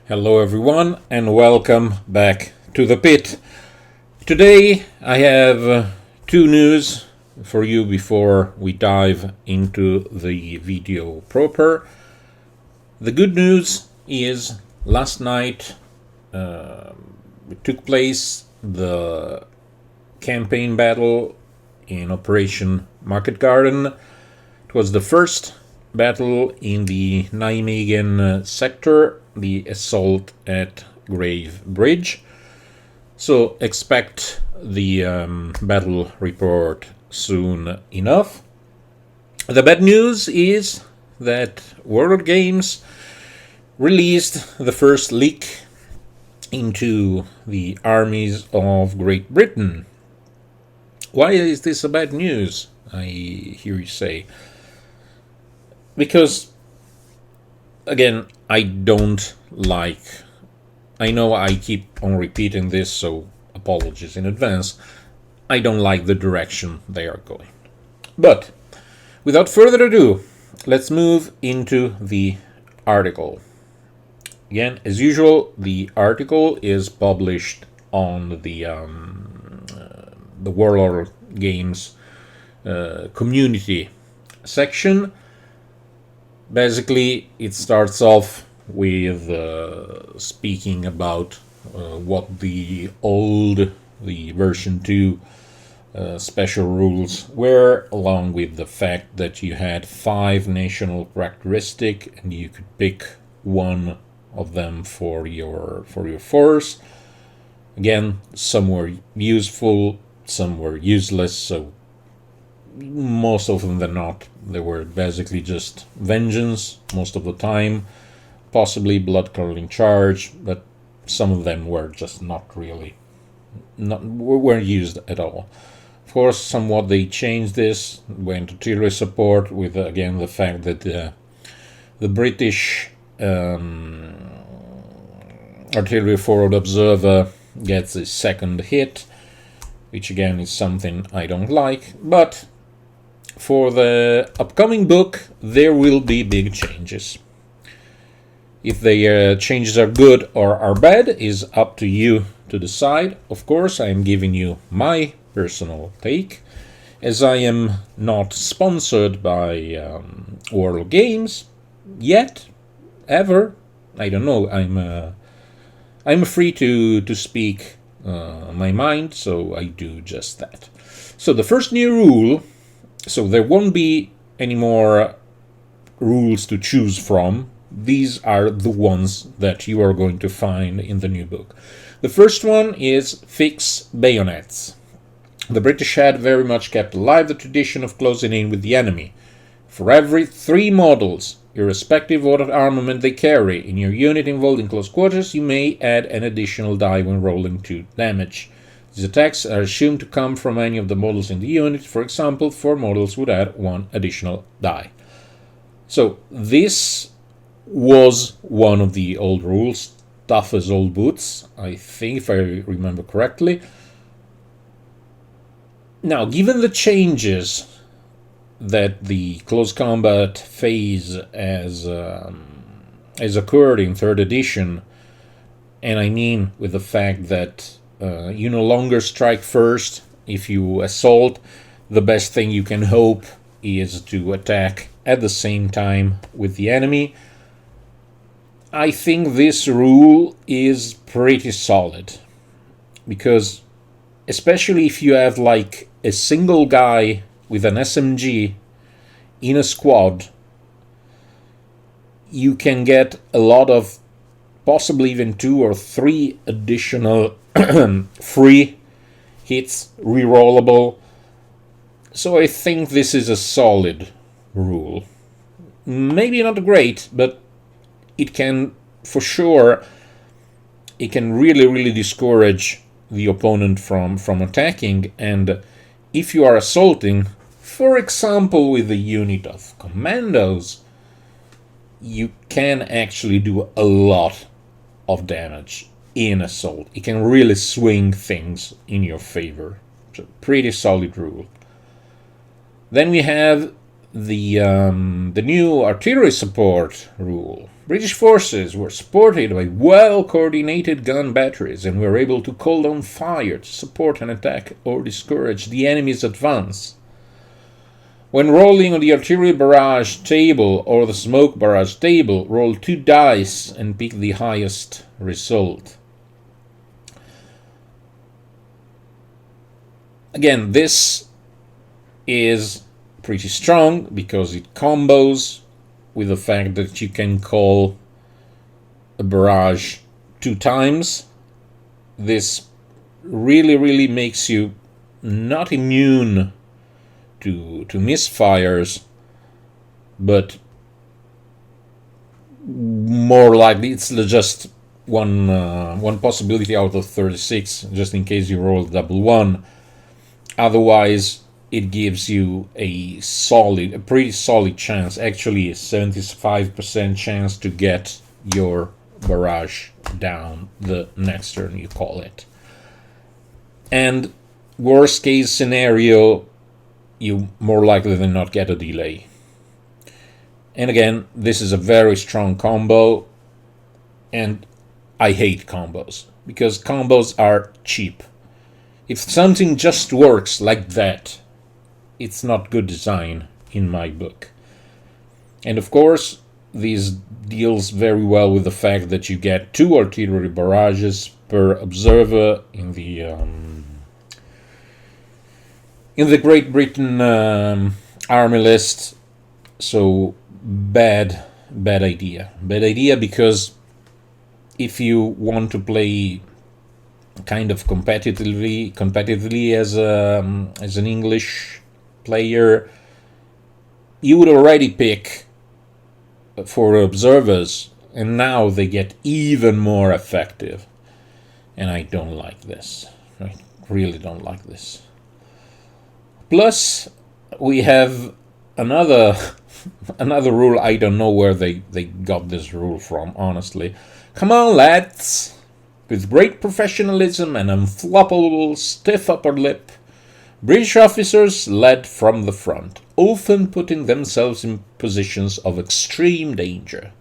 Hello everyone and welcome back to the pit. Today I have two news for you before we dive into the video proper. The good news is last night it took place the campaign battle in Operation Market Garden. It was the first battle in the Nijmegen sector, the assault at Grave Bridge. So expect the battle report soon enough. The bad news is that World Games released the first leak into the Armies of Great Britain. Why is this a bad news, I hear you say? Because, again, I don't like... I know I keep on repeating this, so apologies in advance. I don't like the direction they are going. But, without further ado, let's move into the article. Again, as usual, the article is published on the World Games community section. Basically, it starts off with speaking about what the version 2 special rules were, along with the fact that you had 5 national characteristics and you could pick one of them for your force. Again, some were useful, some were useless, so most of them not. They were basically just vengeance most of the time, possibly blood-curdling charge, but some of them were just weren't used at all. Of course, somewhat they changed this, went to artillery support with, again, the fact that the British artillery forward observer gets a second hit, which again is something I don't like, but for the upcoming book there will be big changes. If the changes are good or are bad is up to you to decide. Of course, I am giving you my personal take, as I am not sponsored by World Games yet, ever. I don't know. I'm free to speak my mind, so I do just that. So the first new rule. So there won't be any more rules to choose from. These are the ones that you are going to find in the new book. The first one is fix bayonets. The British had very much kept alive the tradition of closing in with the enemy. For every 3 models, irrespective of what armament they carry, in your unit involved in close quarters, you may add an additional die when rolling 2 damage. These attacks are assumed to come from any of the models in the unit. For example, 4 models would add 1 additional die. So this was one of the old rules, tough as old boots, I think, if I remember correctly. Now, given the changes that the close combat phase has occurred in 3rd edition, and I mean with the fact that you no longer strike first. If you assault, the best thing you can hope is to attack at the same time with the enemy. I think this rule is pretty solid, because especially if you have like a single guy with an SMG in a squad, you can get a lot of, possibly even 2 or 3 additional free hits, rerollable. So I think this is a solid rule. Maybe not great, but it can, for sure, it can really discourage the opponent from attacking. And if you are assaulting, for example with a unit of commandos, you can actually do a lot of damage in assault. It can really swing things in your favor. It's a pretty solid rule. Then we have the new artillery support rule. British forces were supported by well-coordinated gun batteries and were able to call down fire to support an attack or discourage the enemy's advance. When rolling on the artillery barrage table or the smoke barrage table, roll 2 dice and pick the highest result. Again, this is pretty strong because it combos with the fact that you can call a barrage 2 times. This really makes you not immune to misfires, but more likely it's just one possibility out of 36, just in case you roll double 1. Otherwise, it gives you a pretty solid chance, actually a 75% chance to get your barrage down the next turn, you call it. And worst case scenario, you more likely than not get a delay. And again, this is a very strong combo, and I hate combos because combos are cheap. If something just works like that, it's not good design in my book. And of course, this deals very well with the fact that you get 2 artillery barrages per observer in the Great Britain army list. So bad idea. Bad idea because if you want to play kind of competitively as an English player, you would already pick for observers, and now they get even more effective. And I don't like this. I really don't like this. Plus, we have another rule. I don't know where they got this rule from, honestly. Come on, lads! With great professionalism and unflappable stiff upper lip, British officers led from the front, often putting themselves in positions of extreme danger.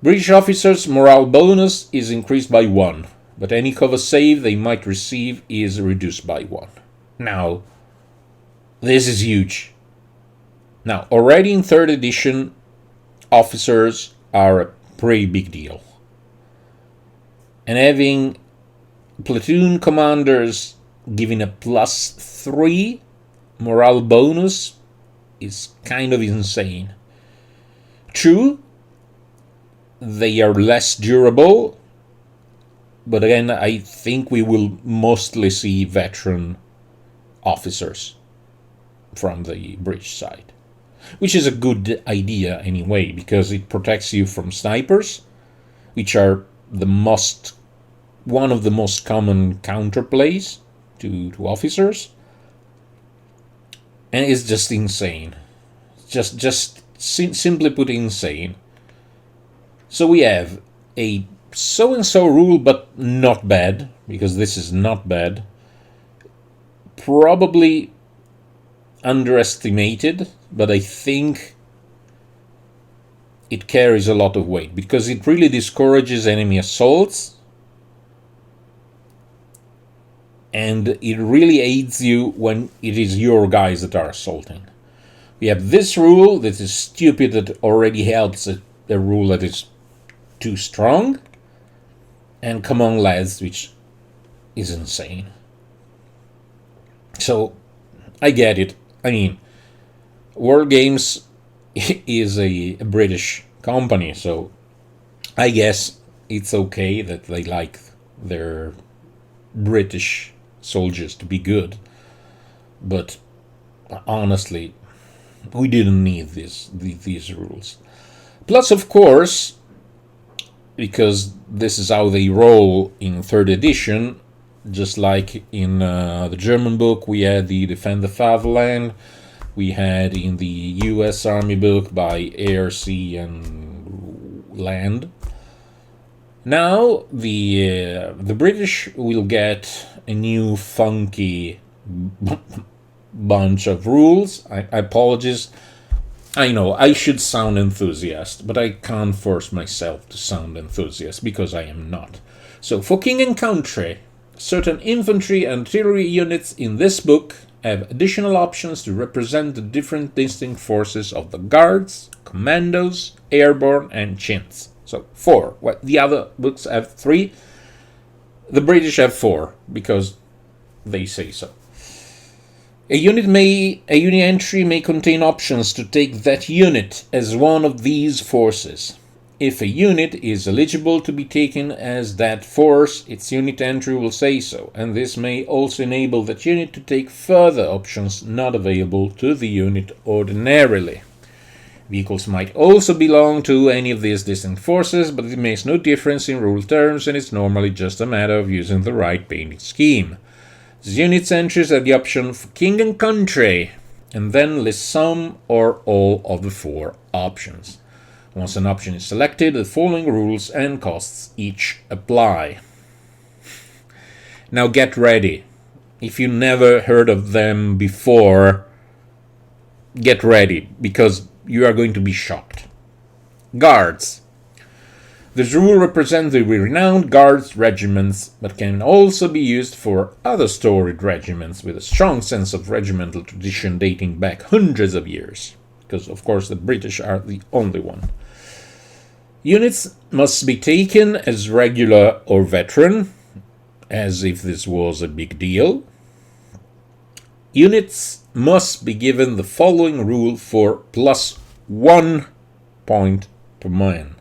British officers' morale bonus is increased by 1, but any cover save they might receive is reduced by 1. Now, this is huge. Now, already in 3rd edition, officers are a pretty big deal. And having platoon commanders giving a +3 morale bonus is kind of insane. True, they are less durable, but again, I think we will mostly see veteran officers from the British side, which is a good idea anyway, because it protects you from snipers, which are one of the most common counterplays to officers, and it's just insane. Simply put, insane. So we have a so-and-so rule, but not bad, because this is not bad. Probably underestimated, but I think it carries a lot of weight, because it really discourages enemy assaults, and it really aids you when it is your guys that are assaulting. We have this rule that is stupid, that already helps a rule that is too strong, and come on, lads, which is insane. So, I get it. I mean, World Games is a British company, so I guess it's okay that they like their British soldiers to be good. But honestly, we didn't need these rules. Plus, of course, because this is how they roll in 3rd edition, just like in the German book, we had the Defend the Fatherland. We had in the US Army book by air, sea, and land. Now the British will get a new funky bunch of rules. I apologize. I know I should sound enthusiast, but I can't force myself to sound enthusiast because I am not. So for king and country, certain infantry and artillery units in this book have additional options to represent the different distinct forces of the guards, commandos, airborne, and chintz. So 4. What the other books have 3. The British have 4 because they say so. A unit entry may contain options to take that unit as one of these forces. If a unit is eligible to be taken as that force, its unit entry will say so, and this may also enable that unit to take further options not available to the unit ordinarily. Vehicles might also belong to any of these distinct forces, but it makes no difference in rule terms, and it's normally just a matter of using the right painting scheme. These units entries have the option for king and country, and then list some or all of the 4 options. Once an option is selected, the following rules and costs each apply. Now get ready. If you never heard of them before, get ready, because you are going to be shocked. Guards. This rule represents the renowned guards regiments, but can also be used for other storied regiments with a strong sense of regimental tradition dating back hundreds of years, because of course the British are the only one. Units must be taken as regular or veteran, as if this was a big deal. Units must be given the following rule for +1 point per man.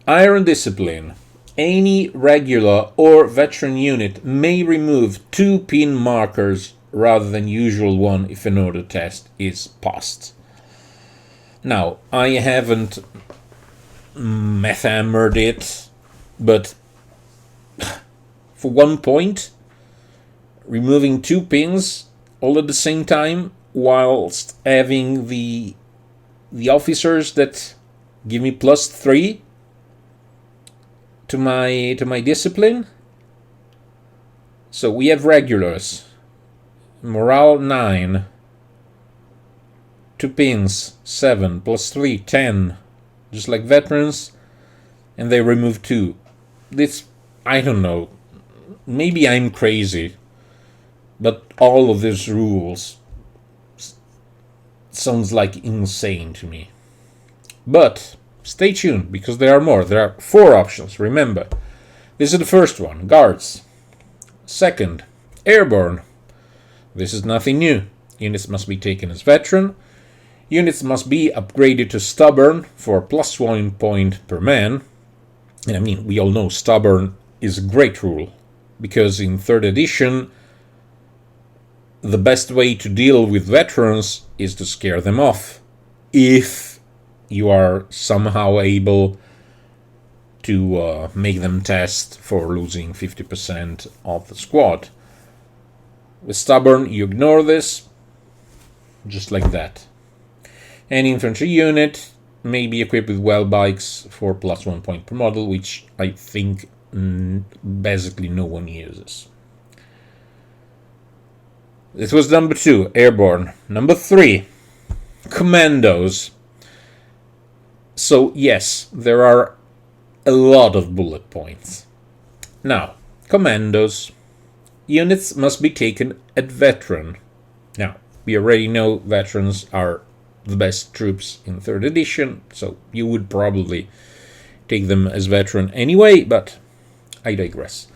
Iron discipline. Any regular or veteran unit may remove 2 pin markers rather than usual one if an order test is passed. Now, I haven't hammered it, but for 1 point, removing 2 pins all at the same time, whilst having the officers that give me +3 to my discipline. So we have regulars, morale 9, 2 pins 7 +3 10, just like veterans, and they remove 2. This, I don't know, maybe I'm crazy, but all of these rules sounds like insane to me. But stay tuned, because there are more. There are 4 options, remember. This is the first one, guards. Second, airborne. This is nothing new. Units must be taken as veteran. Units must be upgraded to stubborn for +1 point per man. And I mean, we all know stubborn is a great rule, because in 3rd edition, the best way to deal with veterans is to scare them off. If you are somehow able to make them test for losing 50% of the squad. With stubborn, you ignore this, just like that. Any infantry unit may be equipped with well bikes for +1 point per model, which I think basically no one uses. This was number 2, airborne. Number 3, commandos. So yes, there are a lot of bullet points. Now, commandos. Units must be taken at veteran. Now, we already know veterans are the best troops in 3rd edition, so you would probably take them as veteran anyway, but I digress.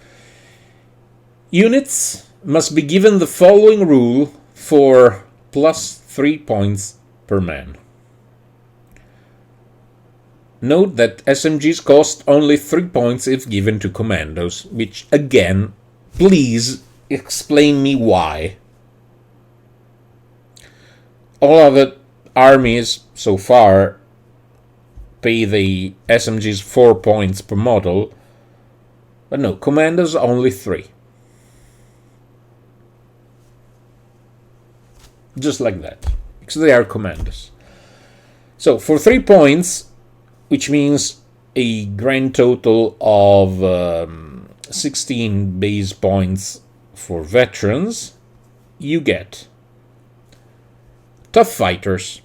Units must be given the following rule for +3 points per man. Note that SMGs cost only 3 points if given to commandos, which again, please explain me why. All other armies so far pay the SMGs 4 points per model, but no, commandos only 3. Just like that, because they are commandos. So for 3 points, which means a grand total of 16 base points for veterans, you get tough fighters,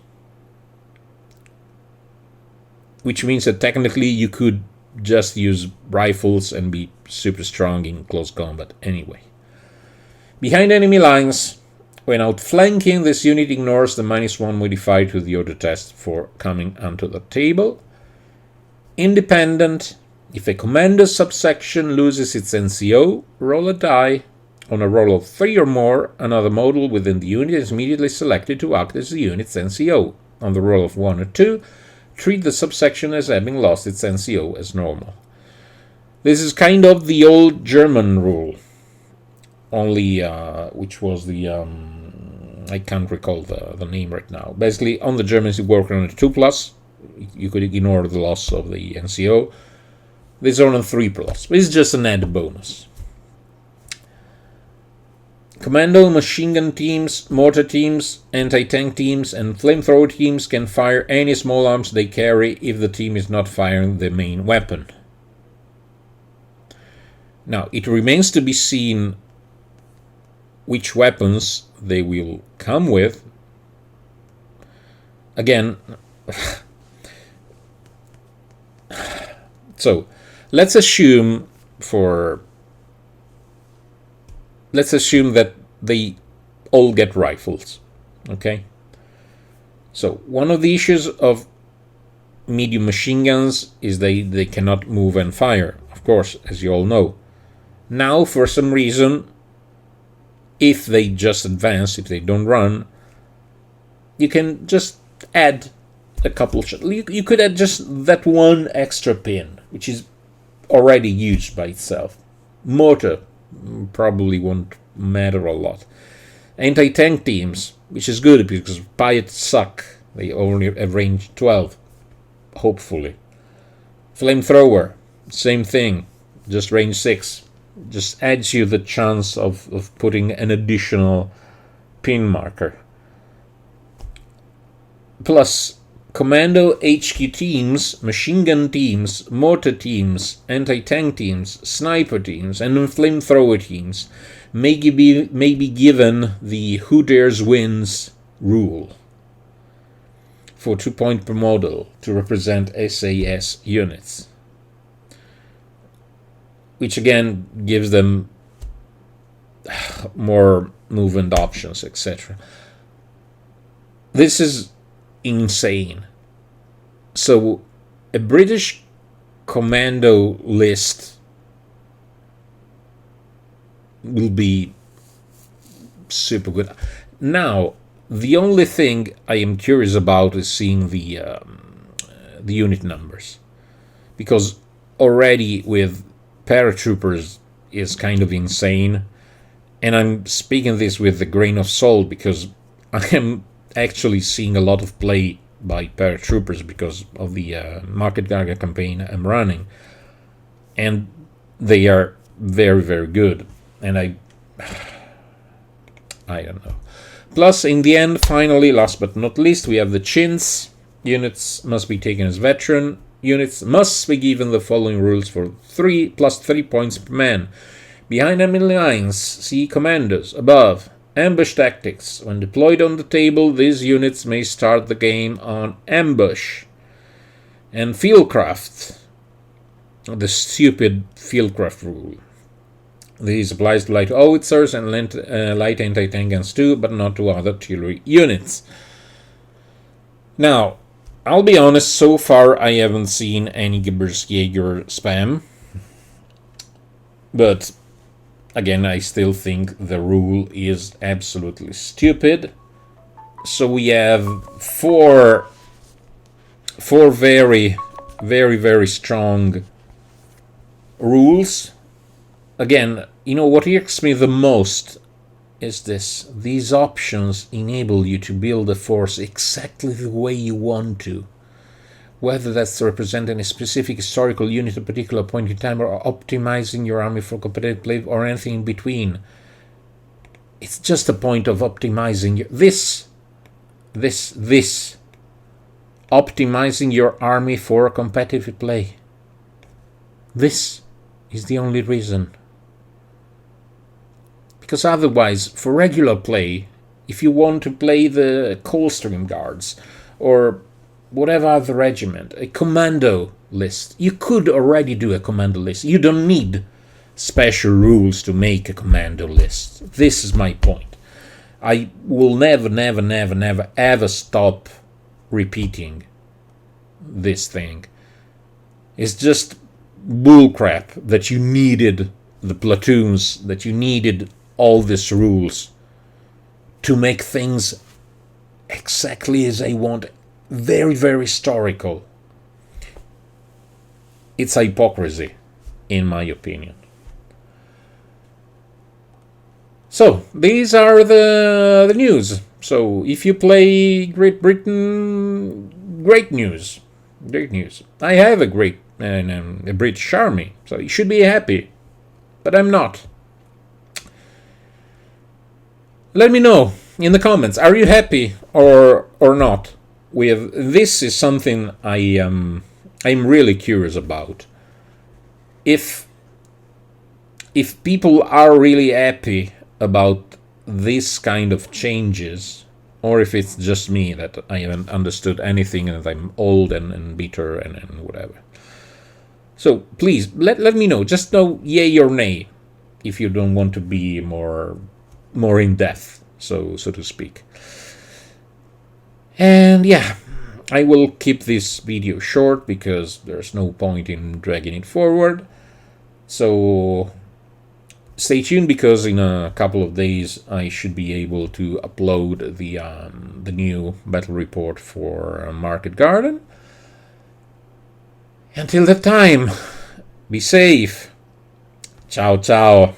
which means that technically you could just use rifles and be super strong in close combat anyway. Behind enemy lines, when outflanking, this unit ignores the -1 modifier to the auto test for coming onto the table. Independent, if a commando subsection loses its NCO, roll a die. On a roll of 3 or more, another model within the unit is immediately selected to act as the unit's NCO. On the roll of 1 or 2, treat the subsection as having lost its NCO as normal. This is kind of the old German rule, only which was the I can't recall the name right now. Basically, on the Germans you work on a 2+, you could ignore the loss of the NCO. This is on a 3+, but it's just an added bonus. Commando, machine gun teams, mortar teams, anti-tank teams, and flamethrower teams can fire any small arms they carry if the team is not firing the main weapon. Now, it remains to be seen which weapons they will come with. Again, so let's assume that they all get rifles, okay? So one of the issues of medium machine guns is they cannot move and fire, of course, as you all know. Now, for some reason, if they just advance, if they don't run, you can just add a couple shots. You could add just that one extra pin, which is already used by itself. Mortar probably won't matter a lot. Anti-tank teams, which is good because pirates suck. They only have range 12, hopefully. Flamethrower, same thing, just range 6. Just adds you the chance of putting an additional pin marker. Plus, commando HQ teams, machine gun teams, mortar teams, anti-tank teams, sniper teams, and flamethrower teams may be given the who dares wins rule for 2 points per model to represent SAS units, which again gives them more movement options, etc. This is insane. So a British commando list will be super good. Now, the only thing I am curious about is seeing the unit numbers, because already with paratroopers is kind of insane, and I'm speaking this with a grain of salt because I am actually seeing a lot of play by paratroopers because of the Market Garden campaign I'm running, and they are very, very good, and I don't know. Plus, in the end, finally, last but not least, we have the chins. Units must be taken as veteran. Units must be given the following rules for 3 + 3 points per man. Behind enemy lines, see commandos. Above, ambush tactics. When deployed on the table, these units may start the game on ambush. And fieldcraft. The stupid fieldcraft rule. This applies to light howitzers and light anti-tank guns too, but not to other artillery units. Now, I'll be honest, so far I haven't seen any Geburtsjäger spam. But, again, I still think the rule is absolutely stupid. So we have four very, very, very strong rules. Again, you know, what irks me the most is this. These options enable you to build a force exactly the way you want to. Whether that's representing a specific historical unit at a particular point in time, or optimizing your army for competitive play, or anything in between. It's just a point of optimizing this. Optimizing your army for competitive play. This is the only reason. Because otherwise, for regular play, if you want to play the Coldstream Guards or whatever other regiment, a commando list. You could already do a commando list. You don't need special rules to make a commando list. This is my point. I will never ever stop repeating this thing. It's just bullcrap that you needed the platoons, that you needed all these rules to make things exactly as I want. Very, very historical. It's hypocrisy, in my opinion. So, these are the news. So, if you play Great Britain, great news. Great news. I have a British army, so you should be happy. But I'm not. Let me know in the comments. Are you happy or not? This is something I'm really curious about. If people are really happy about this kind of changes, or if it's just me that I haven't understood anything and I'm old and bitter and whatever. So please let me know. Just know yay or nay if you don't want to be more in depth, so to speak. And yeah, I will keep this video short because there's no point in dragging it forward. So stay tuned, because in a couple of days I should be able to upload the new battle report for Market Garden. Until that time, be safe. Ciao, ciao.